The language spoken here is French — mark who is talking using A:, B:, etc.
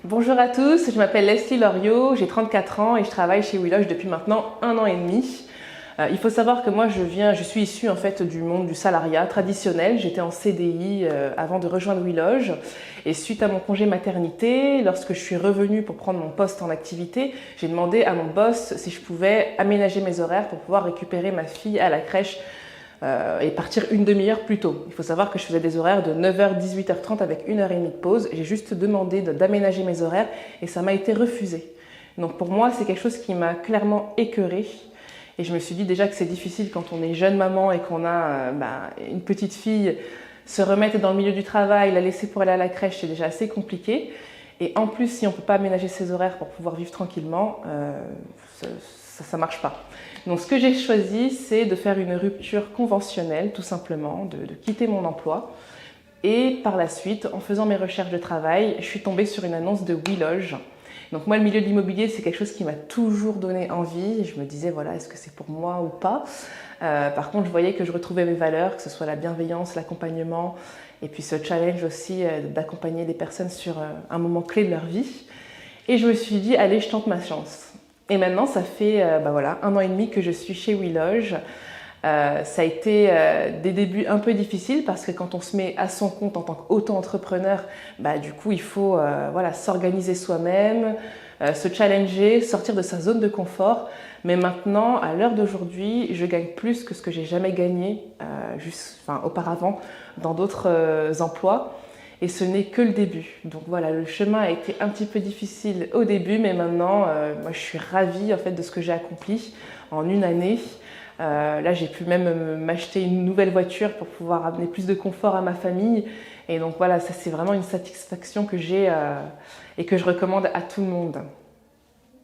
A: Bonjour à tous, je m'appelle Leslie Loriot, j'ai 34 ans et je travaille chez WeLoge depuis maintenant 1 an et demi. Il faut savoir que moi je suis issue en fait du monde du salariat traditionnel. J'étais en CDI avant de rejoindre WeLoge et suite à mon congé maternité, lorsque je suis revenue pour prendre mon poste en activité, j'ai demandé à mon boss si je pouvais aménager mes horaires pour pouvoir récupérer ma fille à la crèche et partir une demi-heure plus tôt. Il faut savoir que je faisais des horaires de 9h à 18h30 avec 1 heure et demie de pause. J'ai juste demandé d'aménager mes horaires et ça m'a été refusé. Donc pour moi, c'est quelque chose qui m'a clairement écœurée. Et je me suis dit déjà que c'est difficile quand on est jeune maman et qu'on a une petite fille, se remettre dans le milieu du travail, la laisser pour aller à la crèche, c'est déjà assez compliqué. Et en plus, si on ne peut pas aménager ses horaires pour pouvoir vivre tranquillement, ça ne marche pas. Donc ce que j'ai choisi, c'est de faire une rupture conventionnelle, tout simplement, de quitter mon emploi. Et par la suite, en faisant mes recherches de travail, je suis tombée sur une annonce de WeLoge. Donc moi, le milieu de l'immobilier, c'est quelque chose qui m'a toujours donné envie. Et je me disais, voilà, est-ce que c'est pour moi ou pas? Par contre, je voyais que je retrouvais mes valeurs, que ce soit la bienveillance, l'accompagnement, et puis ce challenge aussi d'accompagner des personnes sur un moment clé de leur vie. Et je me suis dit, allez, je tente ma chance. Et maintenant, ça fait 1 an et demi que je suis chez WeLoge. Ça a été des débuts un peu difficiles parce que quand on se met à son compte en tant qu'auto-entrepreneur, du coup, il faut s'organiser soi-même, se challenger, sortir de sa zone de confort. Mais maintenant, à l'heure d'aujourd'hui, je gagne plus que ce que j'ai jamais gagné auparavant dans d'autres emplois. Et ce n'est que le début. Donc voilà, le chemin a été un petit peu difficile au début, mais maintenant, moi, je suis ravie en fait de ce que j'ai accompli en 1 année. Là, j'ai pu même m'acheter une nouvelle voiture pour pouvoir amener plus de confort à ma famille. Et donc voilà, ça c'est vraiment une satisfaction que j'ai et que je recommande à tout le monde.